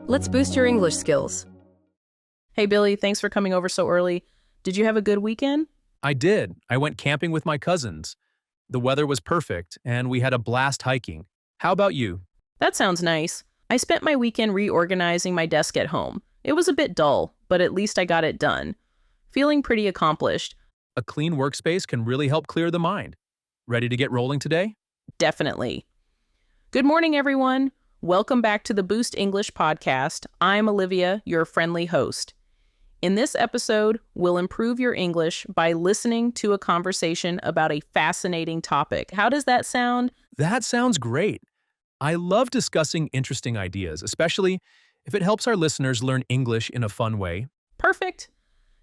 Let's boost your English skills. Hey, Billy, thanks for coming over so early. Did you have a good weekend? I did. I went camping with my cousins. The weather was perfect, and we had a blast hiking. How about you? That sounds nice. I spent my weekend reorganizing my desk at home. It was a bit dull, but at least I got it done. Feeling pretty accomplished. A clean workspace can really help clear the mind. Ready to get rolling today? Definitely. Good morning, everyone. Welcome back to the Boost English podcast. I'm Olivia, your friendly host. In this episode, we'll improve your English by listening to a conversation about a fascinating topic. How does that sound? That sounds great. I love discussing interesting ideas, especially if it helps our listeners learn English in a fun way. Perfect.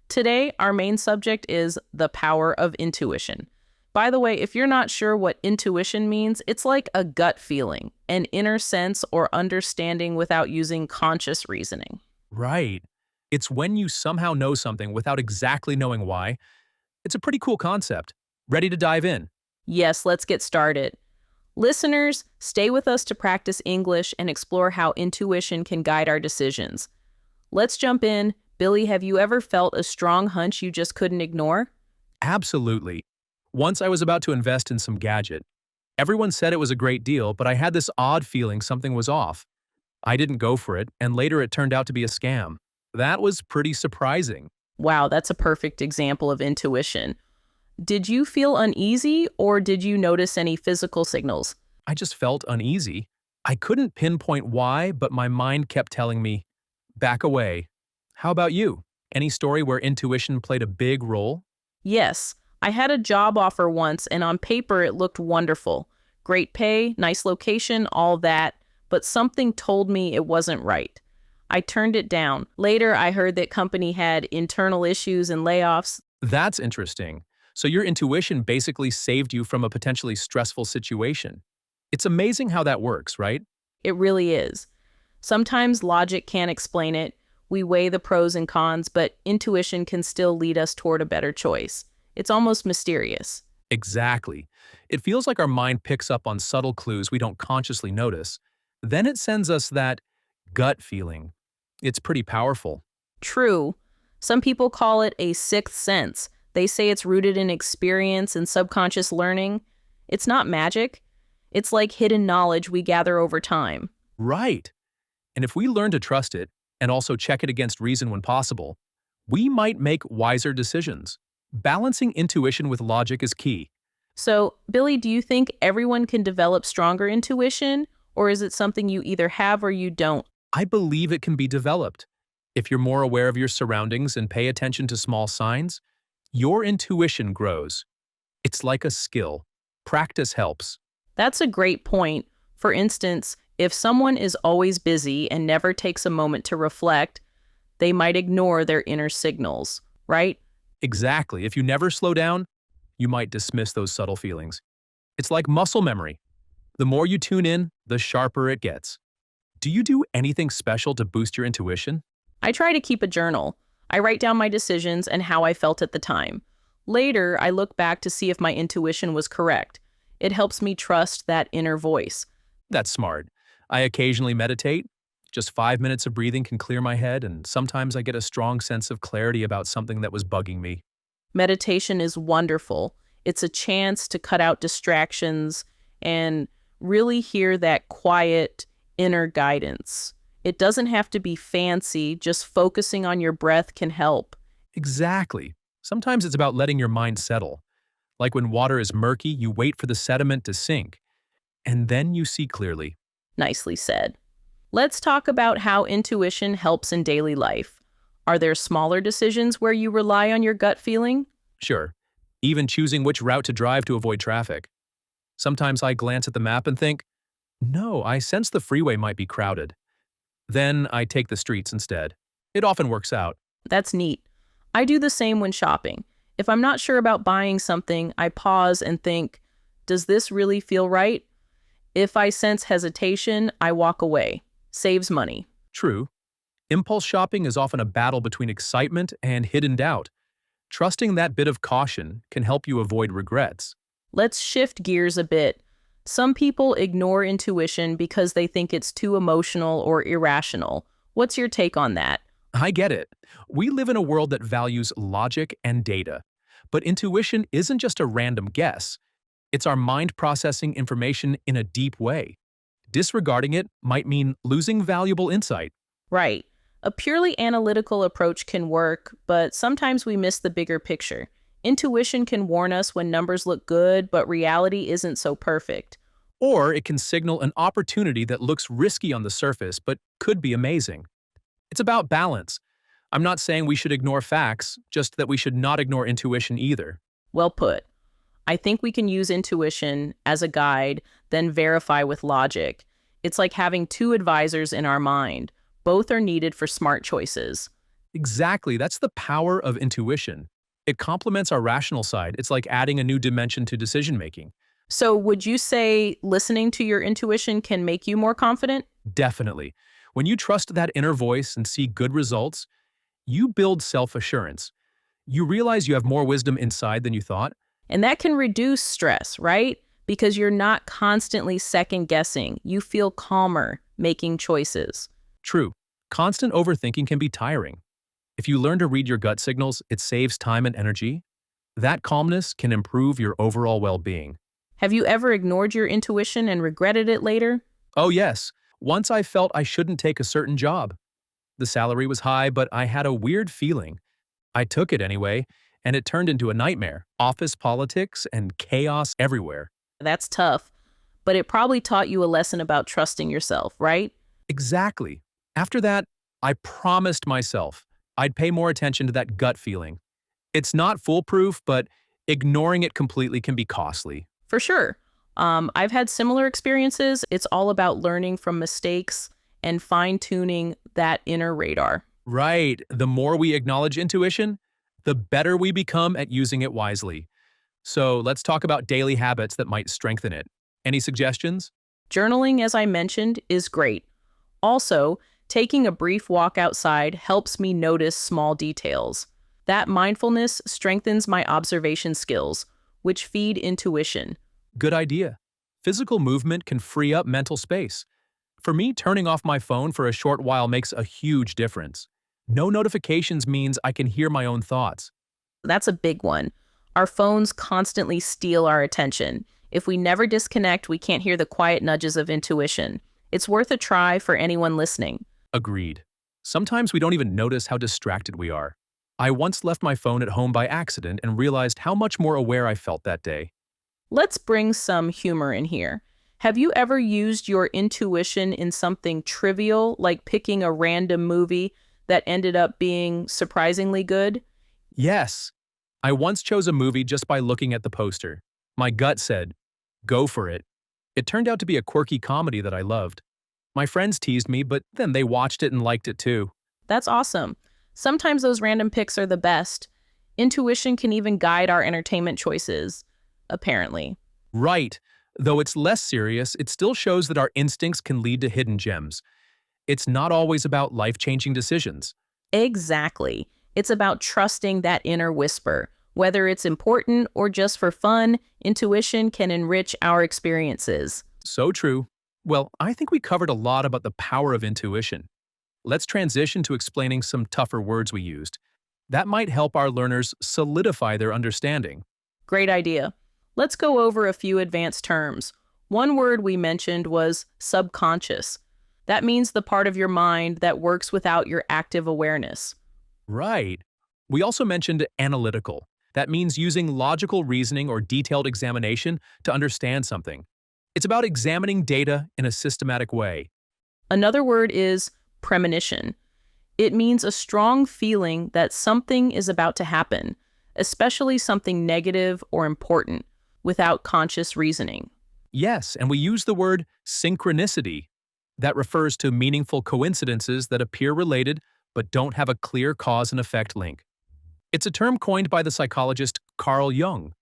Today, our main subject is the power of intuition. By the way, if you're not sure what intuition means, it's like a gut feeling, an inner sense or understanding without using conscious reasoning. Right. It's when you somehow know something without exactly knowing why. It's a pretty cool concept. Ready to dive in? Yes, let's get started. Listeners, stay with us to practice English and explore how intuition can guide our decisions. Let's jump in. Billy, have you ever felt a strong hunch you just couldn't ignore? Absolutely. Once I was about to invest in some gadget. Everyone said it was a great deal, but I had this odd feeling something was off. I didn't go for it, and later it turned out to be a scam. That was pretty surprising. Wow, that's a perfect example of intuition. Did you feel uneasy, or did you notice any physical signals? I just felt uneasy. I couldn't pinpoint why, but my mind kept telling me, back away. How about you? Any story where intuition played a big role? Yes, I had a job offer once, and on paper it looked wonderful. Great pay, nice location, all that, but something told me it wasn't right. I turned it down. Later, I heard that company had internal issues and layoffs. That's interesting. So your intuition basically saved you from a potentially stressful situation. It's amazing how that works, right? It really is. Sometimes logic can't explain it. We weigh the pros and cons, but intuition can still lead us toward a better choice. It's almost mysterious. Exactly. It feels like our mind picks up on subtle clues we don't consciously notice. Then it sends us that gut feeling. It's pretty powerful. True. Some people call it a sixth sense. They say it's rooted in experience and subconscious learning. It's not magic. It's like hidden knowledge we gather over time. Right. And if we learn to trust it, and also check it against reason when possible, we might make wiser decisions. Balancing intuition with logic is key. So, Billy, do you think everyone can develop stronger intuition, or is it something you either have or you don't? I believe it can be developed. If you're more aware of your surroundings and pay attention to small signs, your intuition grows. It's like a skill. Practice helps. That's a great point. For instance, if someone is always busy and never takes a moment to reflect, they might ignore their inner signals, right? Exactly. If you never slow down, you might dismiss those subtle feelings. It's like muscle memory. The more you tune in, the sharper it gets. Do you do anything special to boost your intuition? I try to keep a journal. I write down my decisions and how I felt at the time. Later, I look back to see if my intuition was correct. It helps me trust that inner voice. That's smart. I occasionally meditate. Just 5 minutes of breathing can clear my head, and sometimes I get a strong sense of clarity about something that was bugging me. Meditation is wonderful. It's a chance to cut out distractions and really hear that quiet inner guidance. It doesn't have to be fancy, just focusing on your breath can help. Exactly. Sometimes it's about letting your mind settle. Like when water is murky, you wait for the sediment to sink, and then you see clearly. Nicely said. Let's talk about how intuition helps in daily life. Are there smaller decisions where you rely on your gut feeling? Sure. Even choosing which route to drive to avoid traffic. Sometimes I glance at the map and think, no, I sense the freeway might be crowded. Then I take the streets instead. It often works out. That's neat. I do the same when shopping. If I'm not sure about buying something, I pause and think, does this really feel right? If I sense hesitation, I walk away. Saves money. True. Impulse shopping is often a battle between excitement and hidden doubt. Trusting that bit of caution can help you avoid regrets. Let's shift gears a bit. Some people ignore intuition because they think it's too emotional or irrational. What's your take on that? I get it. We live in a world that values logic and data. But intuition isn't just a random guess. It's our mind processing information in a deep way. Disregarding it might mean losing valuable insight. Right. A purely analytical approach can work, but sometimes we miss the bigger picture. Intuition can warn us when numbers look good, but reality isn't so perfect. Or it can signal an opportunity that looks risky on the surface but could be amazing. It's about balance. I'm not saying we should ignore facts, just that we should not ignore intuition either. Well put. I think we can use intuition as a guide, then verify with logic. It's like having two advisors in our mind. Both are needed for smart choices. Exactly, that's the power of intuition. It complements our rational side. It's like adding a new dimension to decision making. So, would you say listening to your intuition can make you more confident? Definitely. When you trust that inner voice and see good results, you build self-assurance. You realize you have more wisdom inside than you thought. And that can reduce stress, right? Because you're not constantly second guessing. You feel calmer making choices. True. Constant overthinking can be tiring. If you learn to read your gut signals, it saves time and energy. That calmness can improve your overall well-being. Have you ever ignored your intuition and regretted it later? Oh yes, once I felt I shouldn't take a certain job. The salary was high, but I had a weird feeling. I took it anyway, and it turned into a nightmare. Office politics and chaos everywhere. That's tough, but it probably taught you a lesson about trusting yourself, right? Exactly. After that, I promised myself I'd pay more attention to that gut feeling. It's not foolproof, but ignoring it completely can be costly. For sure. I've had similar experiences. It's all about learning from mistakes and fine-tuning that inner radar. Right. The more we acknowledge intuition, the better we become at using it wisely. So let's talk about daily habits that might strengthen it. Any suggestions? Journaling, as I mentioned, is great. Also, taking a brief walk outside helps me notice small details. That mindfulness strengthens my observation skills, which feed intuition. Good idea. Physical movement can free up mental space. For me, turning off my phone for a short while makes a huge difference. No notifications means I can hear my own thoughts. That's a big one. Our phones constantly steal our attention. If we never disconnect, we can't hear the quiet nudges of intuition. It's worth a try for anyone listening. Agreed. Sometimes we don't even notice how distracted we are. I once left my phone at home by accident and realized how much more aware I felt that day. Let's bring some humor in here. Have you ever used your intuition in something trivial, like picking a random movie that ended up being surprisingly good? Yes. I once chose a movie just by looking at the poster. My gut said, go for it. It turned out to be a quirky comedy that I loved. My friends teased me, but then they watched it and liked it too. That's awesome. Sometimes those random picks are the best. Intuition can even guide our entertainment choices, apparently. Right. Though it's less serious, it still shows that our instincts can lead to hidden gems. It's not always about life-changing decisions. Exactly. It's about trusting that inner whisper. Whether it's important or just for fun, intuition can enrich our experiences. So true. Well, I think we covered a lot about the power of intuition. Let's transition to explaining some tougher words we used. That might help our learners solidify their understanding. Great idea. Let's go over a few advanced terms. One word we mentioned was subconscious. That means the part of your mind that works without your active awareness. Right. We also mentioned analytical. That means using logical reasoning or detailed examination to understand something. It's about examining data in a systematic way. Another word is premonition. It means a strong feeling that something is about to happen, especially something negative or important, without conscious reasoning. Yes, and we use the word synchronicity. That refers to meaningful coincidences that appear related but don't have a clear cause and effect link. It's a term coined by the psychologist Carl Jung.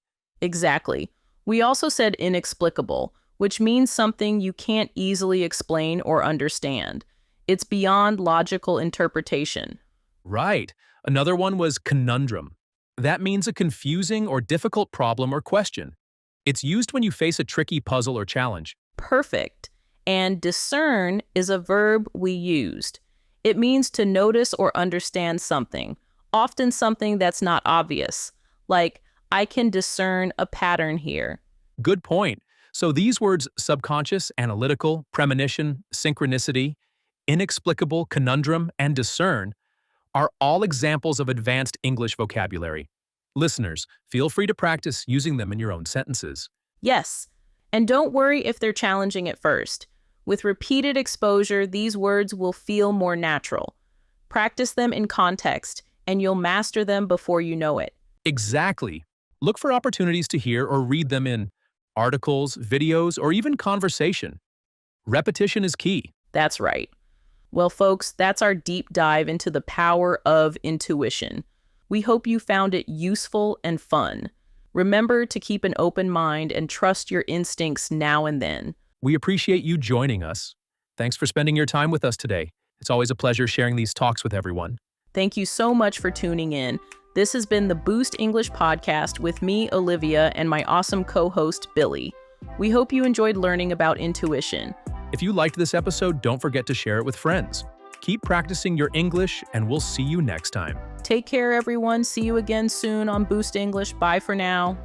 Exactly. We also said inexplicable, which means something you can't easily explain or understand. It's beyond logical interpretation. Right. Another one was conundrum. That means a confusing or difficult problem or question. It's used when you face a tricky puzzle or challenge. Perfect. And discern is a verb we used. It means to notice or understand something, often something that's not obvious, like, I can discern a pattern here. Good point. So these words subconscious, analytical, premonition, synchronicity, inexplicable, conundrum, and discern are all examples of advanced English vocabulary. Listeners, feel free to practice using them in your own sentences. Yes, and don't worry if they're challenging at first. With repeated exposure, these words will feel more natural. Practice them in context, and you'll master them before you know it. Exactly. Look for opportunities to hear or read them in articles, videos, or even conversation. Repetition is key. That's right. Well, folks, that's our deep dive into the power of intuition. We hope you found it useful and fun. Remember to keep an open mind and trust your instincts now and then. We appreciate you joining us. Thanks for spending your time with us today. It's always a pleasure sharing these talks with everyone. Thank you so much for tuning in. This has been the Boost English podcast with me, Olivia, and my awesome co-host, Billie. We hope you enjoyed learning about intuition. If you liked this episode, don't forget to share it with friends. Keep practicing your English, and we'll see you next time. Take care, everyone. See you again soon on Boost English. Bye for now.